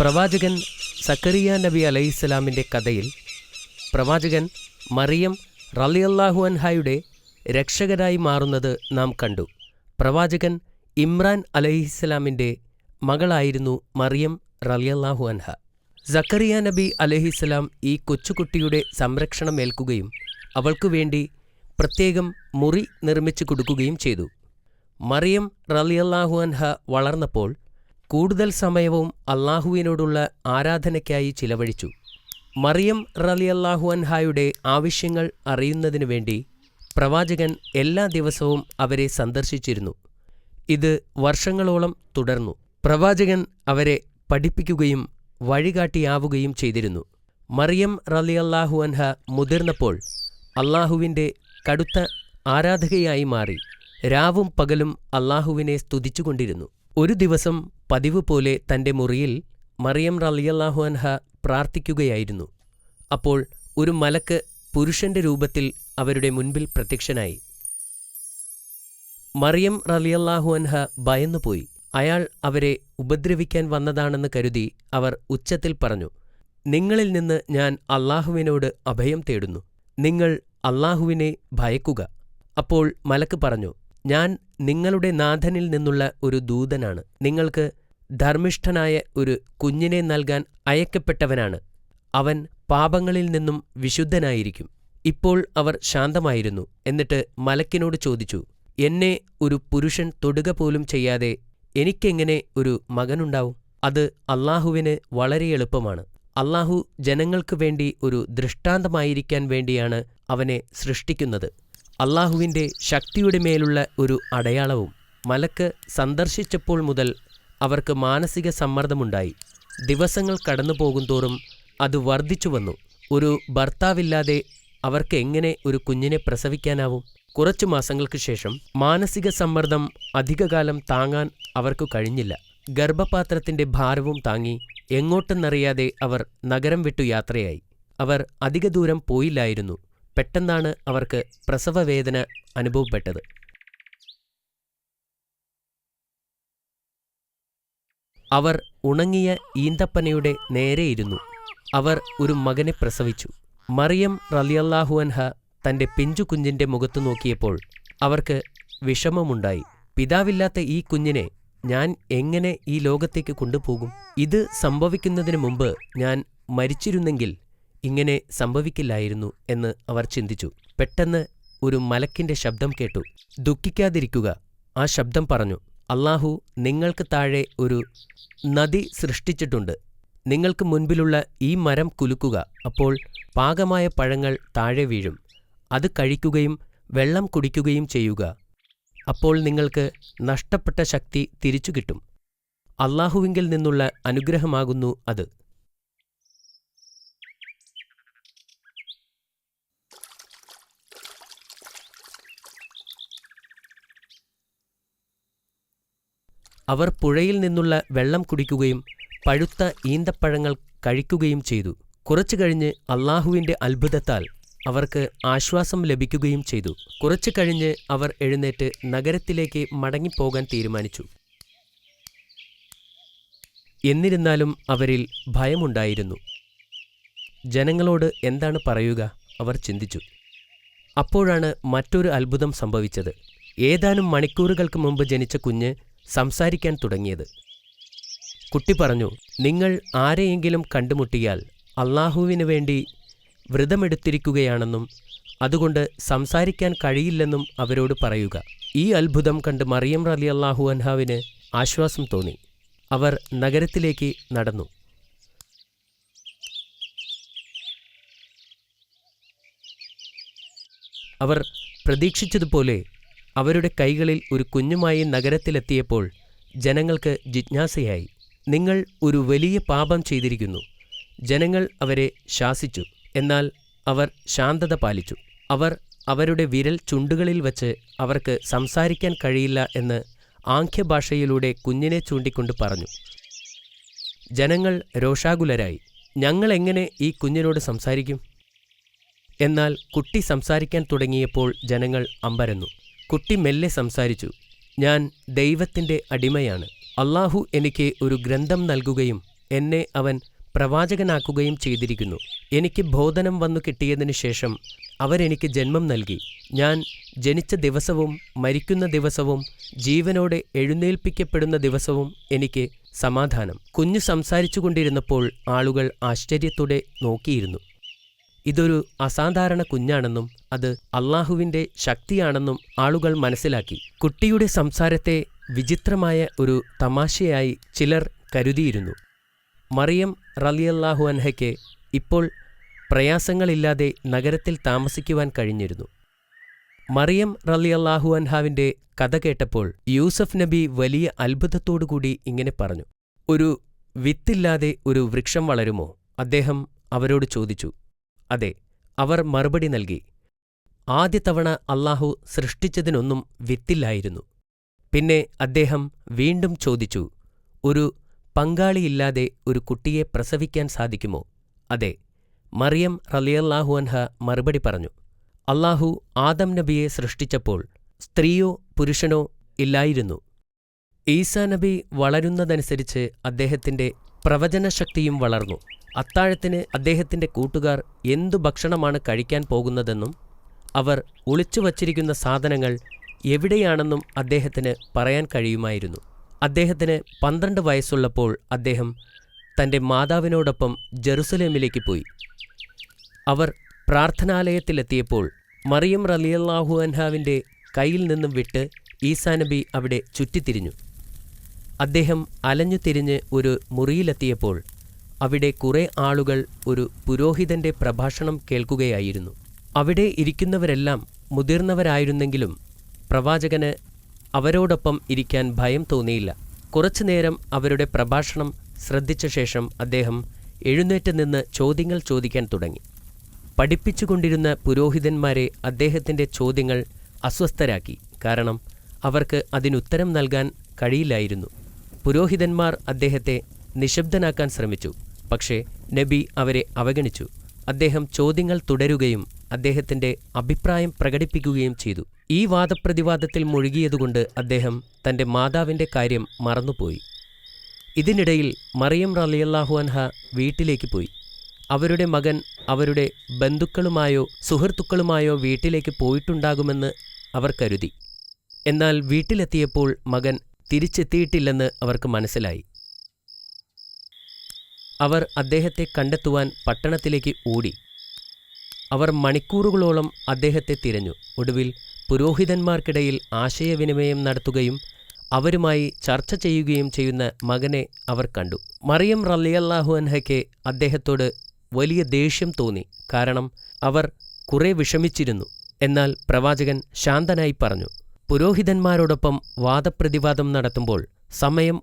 പ്രവാചകൻ സക്കറിയ നബി അലൈഹിസ്സലാമിൻ്റെ കഥയിൽ പ്രവാചകൻ മറിയം റളിയല്ലാഹു അൻഹയുടെ രക്ഷകരായി മാറുന്നത് നാം കണ്ടു. പ്രവാചകൻ ഇമ്രാൻ അലൈഹിസ്സലാമിൻ്റെ മകളായിരുന്നു മറിയം റളിയല്ലാഹു അൻഹ. സക്കറിയ നബി അലൈഹിസ്സലാം ഈ കൊച്ചുകുട്ടിയുടെ സംരക്ഷണം ഏൽക്കുകയും അവൾക്കു വേണ്ടി പ്രത്യേകം മുറി നിർമ്മിച്ചു കൊടുക്കുകയും ചെയ്തു. മറിയം റളിയല്ലാഹു അൻഹ വളർന്നപ്പോൾ കൂടുതൽ സമയവും അള്ളാഹുവിനോടുള്ള ആരാധനയ്ക്കായി ചിലവഴിച്ചു. മറിയം റളിയല്ലാഹു അൻഹായുടെ ആവശ്യങ്ങൾ അറിയുന്നതിനു വേണ്ടി പ്രവാചകൻ എല്ലാ ദിവസവും അവരെ സന്ദർശിച്ചിരുന്നു. ഇത് വർഷങ്ങളോളം തുടർന്നു. പ്രവാചകൻ അവരെ പഠിപ്പിക്കുകയും വഴികാട്ടിയാവുകയും ചെയ്തിരുന്നു. മറിയം റളിയല്ലാഹു അൻഹ മുതിർന്നപ്പോൾ അള്ളാഹുവിൻ്റെ കടുത്ത ആരാധകയായി മാറി രാവും പകലും അള്ളാഹുവിനെ സ്തുതിച്ചുകൊണ്ടിരുന്നു. ഒരു ദിവസം പതിവ് പോലെ തൻ്റെ മുറിയിൽ മറിയം റളിയല്ലാഹു അൻഹ പ്രാർത്ഥിക്കുകയായിരുന്നു. അപ്പോൾ ഒരു മലക്ക് പുരുഷന്റെ രൂപത്തിൽ അവരുടെ മുൻപിൽ പ്രത്യക്ഷനായി. മറിയം റളിയല്ലാഹു അൻഹ ഭയന്നുപോയി. അയാൾ അവരെ ഉപദ്രവിക്കാൻ വന്നതാണെന്ന് കരുതി അവർ ഉച്ചത്തിൽ പറഞ്ഞു, നിങ്ങളിൽ നിന്ന് ഞാൻ അള്ളാഹുവിനോട് അഭയം തേടുന്നു. നിങ്ങൾ അള്ളാഹുവിനെ ഭയക്കുക. അപ്പോൾ മലക്ക് പറഞ്ഞു, ഞാൻ നിങ്ങളുടെ നാഥനിൽ നിന്നുള്ള ഒരു ദൂതനാണ്. നിങ്ങൾക്ക് ധർമ്മിഷ്ഠനായ ഒരു കുഞ്ഞിനെ നൽകാൻ അയക്കപ്പെട്ടവനാണ്. അവൻ പാപങ്ങളിൽ നിന്നും വിശുദ്ധനായിരിക്കും. ഇപ്പോൾ അവർ ശാന്തമായിരുന്നു. എന്നിട്ട് മലക്കിനോട് ചോദിച്ചു, എന്നെ ഒരു പുരുഷൻ തൊടുക പോലും ചെയ്യാതെ എനിക്കെങ്ങനെ ഒരു മകനുണ്ടാവും? അത് അള്ളാഹുവിന് വളരെ എളുപ്പമാണ്. അള്ളാഹു ജനങ്ങൾക്ക് വേണ്ടി ഒരു ദൃഷ്ടാന്തമായിരിക്കാൻ വേണ്ടിയാണ് അവനെ സൃഷ്ടിക്കുന്നത്. അള്ളാഹുവിൻ്റെ ശക്തിയുടെ മേലുള്ള ഒരു അടയാളവും. മലക്ക് സന്ദർശിച്ചപ്പോൾ മുതൽ അവർക്ക് മാനസിക സമ്മർദ്ദമുണ്ടായി. ദിവസങ്ങൾ കടന്നുപോകുന്തോറും അത് വർദ്ധിച്ചു വന്നു. ഒരു ഭർത്താവില്ലാതെ അവർക്ക് എങ്ങനെ ഒരു കുഞ്ഞിനെ പ്രസവിക്കാനാവും? കുറച്ചു മാസങ്ങൾക്ക് ശേഷം മാനസിക സമ്മർദ്ദം അധികകാലം താങ്ങാൻ അവർക്ക് കഴിഞ്ഞില്ല. ഗർഭപാത്രത്തിന്റെ ഭാരവും താങ്ങി എങ്ങോട്ടെന്നറിയാതെ അവർ നഗരം വിട്ടു യാത്രയായി. അവർ അധിക ദൂരം പോയില്ലായിരുന്നു. പെട്ടെന്നാണ് അവർക്ക് പ്രസവവേദന അനുഭവപ്പെട്ടത്. അവർ ഉണങ്ങിയ ഈന്തപ്പനയുടെ നേരെയിരുന്നു. അവർ ഒരു മകനെ പ്രസവിച്ചു. മറിയം റളിയല്ലാഹു അൻഹ തൻ്റെ പിഞ്ചു കുഞ്ഞിൻ്റെ മുഖത്തു നോക്കിയപ്പോൾ അവർക്ക് വിഷമമുണ്ടായി. പിതാവില്ലാത്ത ഈ കുഞ്ഞിനെ ഞാൻ എങ്ങനെ ഈ ലോകത്തേക്ക് കൊണ്ടുപോകും? ഇത് സംഭവിക്കുന്നതിന് മുമ്പ് ഞാൻ മരിച്ചിരുന്നെങ്കിൽ ഇങ്ങനെ സംഭവിക്കില്ലായിരുന്നു എന്ന് അവർ ചിന്തിച്ചു. പെട്ടെന്ന് ഒരു മലക്കിന്റെ ശബ്ദം കേട്ടു. ദുഃഖിക്കാതിരിക്കുക. ആ ശബ്ദം പറഞ്ഞു, അള്ളാഹു നിങ്ങൾക്ക് താഴെ ഒരു നദി സൃഷ്ടിച്ചിട്ടുണ്ട്. നിങ്ങൾക്ക് മുൻപിലുള്ള ഈ മരം കുലുക്കുക. അപ്പോൾ പാകമായ പഴങ്ങൾ താഴെ വീഴും. അത് കഴിക്കുകയും വെള്ളം കുടിക്കുകയും ചെയ്യുക. അപ്പോൾ നിങ്ങൾക്ക് നഷ്ടപ്പെട്ട ശക്തി തിരിച്ചു കിട്ടും. അള്ളാഹുവിങ്കിൽ നിന്നുള്ള അനുഗ്രഹമാകുന്നു അത്. അവർ പുഴയിൽ നിന്നുള്ള വെള്ളം കുടിക്കുകയും പഴുത്ത ഈന്തപ്പഴങ്ങൾ കഴിക്കുകയും ചെയ്തു. കുറച്ചു കഴിഞ്ഞ് അള്ളാഹുവിൻ്റെ അത്ഭുതത്താൽ അവർക്ക് ആശ്വാസം ലഭിക്കുകയും ചെയ്തു. കുറച്ചു കഴിഞ്ഞ് അവർ എഴുന്നേറ്റ് നഗരത്തിലേക്ക് മടങ്ങിപ്പോകാൻ തീരുമാനിച്ചു. എന്നിരുന്നാലും അവരിൽ ഭയമുണ്ടായിരുന്നു. ജനങ്ങളോട് എന്താണ് പറയുക? അവർ ചിന്തിച്ചു. അപ്പോഴാണ് മറ്റൊരു അത്ഭുതം സംഭവിച്ചത്. ഏതാനും മണിക്കൂറുകൾക്ക് മുമ്പ് ജനിച്ച കുഞ്ഞ് സംസാരിക്കാൻ തുടങ്ങിയത്. കുട്ടി പറഞ്ഞു, നിങ്ങൾ ആരെയെങ്കിലും കണ്ടുമുട്ടിയാൽ അള്ളാഹുവിന് വേണ്ടി വ്രതമെടുത്തിരിക്കുകയാണെന്നും അതുകൊണ്ട് സംസാരിക്കാൻ കഴിയില്ലെന്നും അവരോട് പറയുക. ഈ അത്ഭുതം കണ്ട് മറിയം റളിയല്ലാഹു അൻഹാവിന് ആശ്വാസം തോന്നി. അവർ നഗരത്തിലേക്ക് നടന്നു. അവർ പ്രതീക്ഷിച്ചതുപോലെ അവരുടെ കൈകളിൽ ഒരു കുഞ്ഞുമായി നഗരത്തിലെത്തിയപ്പോൾ ജനങ്ങൾക്ക് ജിജ്ഞാസയായി. നിങ്ങൾ ഒരു വലിയ പാപം ചെയ്തിരിക്കുന്നു. ജനങ്ങൾ അവരെ ശാസിച്ചു. എന്നാൽ അവർ ശാന്തത പാലിച്ചു. അവർ അവരുടെ വിരൽ ചുണ്ടുകളിൽ വച്ച് അവർക്ക് സംസാരിക്കാൻ കഴിയില്ല എന്ന് ആംഗ്യഭാഷയിലൂടെ കുഞ്ഞിനെ ചൂണ്ടിക്കൊണ്ട് പറഞ്ഞു. ജനങ്ങൾ രോഷാകുലരായി. ഞങ്ങൾ എങ്ങനെ ഈ കുഞ്ഞിനോട് സംസാരിക്കും? എന്നാൽ കുട്ടി സംസാരിക്കാൻ തുടങ്ങിയപ്പോൾ ജനങ്ങൾ അമ്പരന്നു. കുട്ടി മെല്ലെ സംസാരിച്ചു. ഞാൻ ദൈവത്തിൻ്റെ അടിമയാണ്. അള്ളാഹു എനിക്ക് ഒരു ഗ്രന്ഥം നൽകുകയും എന്നെ അവൻ പ്രവാചകനാക്കുകയും ചെയ്തിരിക്കുന്നു. എനിക്ക് ബോധനം വന്നു കിട്ടിയതിനു ശേഷം അവരെനിക്ക് ജന്മം നൽകി. ഞാൻ ജനിച്ച ദിവസവും മരിക്കുന്ന ദിവസവും ജീവനോടെ എഴുന്നേൽപ്പിക്കപ്പെടുന്ന ദിവസവും എനിക്ക് സമാധാനം. കുഞ്ഞ് സംസാരിച്ചുകൊണ്ടിരുന്നപ്പോൾ ആളുകൾ ആശ്ചര്യത്തോടെ നോക്കിയിരുന്നു. ഇതൊരു അസാധാരണ കുഞ്ഞാണെന്നും അത് അള്ളാഹുവിന്റെ ശക്തിയാണെന്നും ആളുകൾ മനസ്സിലാക്കി. കുട്ടിയുടെ സംസാരത്തെ വിചിത്രമായ ഒരു തമാശയായി ചിലർ കരുതിയിരുന്നു. മറിയം റളിയല്ലാഹു അൻഹയ്ക്ക് ഇപ്പോൾ പ്രയാസങ്ങളില്ലാതെ നഗരത്തിൽ താമസിക്കുവാൻ കഴിഞ്ഞിരുന്നു. മറിയം റളിയല്ലാഹു അൻഹാവിന്റെ കഥ കേട്ടപ്പോൾ യൂസഫ് നബി വലിയ അത്ഭുതത്തോടുകൂടി ഇങ്ങനെ പറഞ്ഞു: ഒരു വിത്തില്ലാതെ ഒരു വൃക്ഷം വളരുമോ? അദ്ദേഹം അവരോട് ചോദിച്ചു. അതെ, അവർ മറുപടി നൽകി. ആദ്യ തവണ അള്ളാഹു സൃഷ്ടിച്ചതിനൊന്നും വിത്തില്ലായിരുന്നു. പിന്നെ അദ്ദേഹം വീണ്ടും ചോദിച്ചു, ഒരു പങ്കാളിയില്ലാതെ ഒരു കുട്ടിയെ പ്രസവിക്കാൻ സാധിക്കുമോ? അതെ. മറിയം റളിയല്ലാഹു അൻഹ മറുപടി പറഞ്ഞു. അള്ളാഹു ആദം നബിയെ സൃഷ്ടിച്ചപ്പോൾ സ്ത്രീയോ പുരുഷനോ ഇല്ലായിരുന്നു. ഈസാ നബി വളരുന്നതനുസരിച്ച് അദ്ദേഹത്തിന്റെ പ്രവചനശക്തിയും വളർന്നു. അത്താഴത്തിന് അദ്ദേഹത്തിന്റെ കൂട്ടുകാർ എന്തു ഭക്ഷണമാണ് കഴിക്കാൻ പോകുന്നതെന്നും അവർ ഒളിച്ചുവച്ചിരിക്കുന്ന സാധനങ്ങൾ എവിടെയാണെന്നും അദ്ദേഹത്തിന് പറയാൻ കഴിയുമായിരുന്നു. അദ്ദേഹത്തിന് 12 വയസ്സുള്ളപ്പോൾ അദ്ദേഹം തന്റെ മാതാവിനോടൊപ്പം ജെറുസലേമിലേക്ക് പോയി. അവർ പ്രാർത്ഥനാലയത്തിലെത്തിയപ്പോൾ മറിയം റളിയല്ലാഹു അൻഹാവിന്റെ കയ്യിൽ നിന്നും വിട്ട് ഈസാ നബി അവിടെ ചുറ്റിത്തിരിഞ്ഞു. അദ്ദേഹം അലഞ്ഞു തിരിഞ്ഞ് ഒരു മുറിയിലെത്തിയപ്പോൾ അവിടെ കുറെ ആളുകൾ ഒരു പുരോഹിതന്റെ പ്രഭാഷണം കേൾക്കുകയായിരുന്നു. അവിടെ ഇരിക്കുന്നവരെല്ലാം മുതിർന്നവരായിരുന്നെങ്കിലും പ്രവാചകന് അവരോടൊപ്പം ഇരിക്കാൻ ഭയം തോന്നിയില്ല. കുറച്ചുനേരം അവരുടെ പ്രഭാഷണം ശ്രദ്ധിച്ച ശേഷം അദ്ദേഹം എഴുന്നേറ്റ് നിന്ന് ചോദ്യങ്ങൾ ചോദിക്കാൻ തുടങ്ങി. പഠിപ്പിച്ചുകൊണ്ടിരുന്ന പുരോഹിതന്മാരെ അദ്ദേഹത്തിന്റെ ചോദ്യങ്ങൾ അസ്വസ്ഥരാക്കി. കാരണം അവർക്ക് അതിനുത്തരം നൽകാൻ കഴിയില്ലായിരുന്നു. പുരോഹിതന്മാർ അദ്ദേഹത്തെ നിശബ്ദനാക്കാൻ ശ്രമിച്ചു. പക്ഷേ നബി അവരെ അവഗണിച്ചു. അദ്ദേഹം ചോദ്യങ്ങൾ തുടരുകയും അദ്ദേഹത്തിന്റെ അഭിപ്രായം പ്രകടിപ്പിക്കുകയും ചെയ്തു. ഈ വാദപ്രതിവാദത്തിൽ മുഴുകിയതുകൊണ്ട് അദ്ദേഹം തന്റെ മാതാവിന്റെ കാര്യം മറന്നുപോയി. ഇതിനിടയിൽ മറിയം റളിയല്ലാഹു അൻഹ വീട്ടിലേക്ക് പോയി. അവരുടെ മകൻ അവരുടെ ബന്ധുക്കളുമായോ സുഹൃത്തുക്കളുമായോ വീട്ടിലേക്ക് പോയിട്ടുണ്ടാകുമെന്ന് അവർ കരുതി. എന്നാൽ വീട്ടിലെത്തിയപ്പോൾ മകൻ തിരിച്ചെത്തിയിട്ടില്ലെന്ന് അവർക്ക് മനസ്സിലായി. അവർ അദ്ദേഹത്തെ കണ്ടെത്തുവാൻ പട്ടണത്തിലേക്ക് ഓടി. അവർ മണിക്കൂറുകളോളം അദ്ദേഹത്തെ തിരഞ്ഞു. ഒടുവിൽ പുരോഹിതന്മാർക്കിടയിൽ ആശയവിനിമയം നടത്തുകയും അവരുമായി ചർച്ച ചെയ്യുകയും ചെയ്യുന്ന മകനെ അവർ കണ്ടു. മറിയം റളിയല്ലാഹു അൻഹയ്ക്ക് അദ്ദേഹത്തോട് വലിയ ദേഷ്യം തോന്നി. കാരണം അവർ കുറെ വിഷമിച്ചിരുന്നു. എന്നാൽ പ്രവാചകൻ ശാന്തനായി പറഞ്ഞു, പുരോഹിതന്മാരോടൊപ്പം വാദപ്രതിവാദം നടത്തുമ്പോൾ സമയം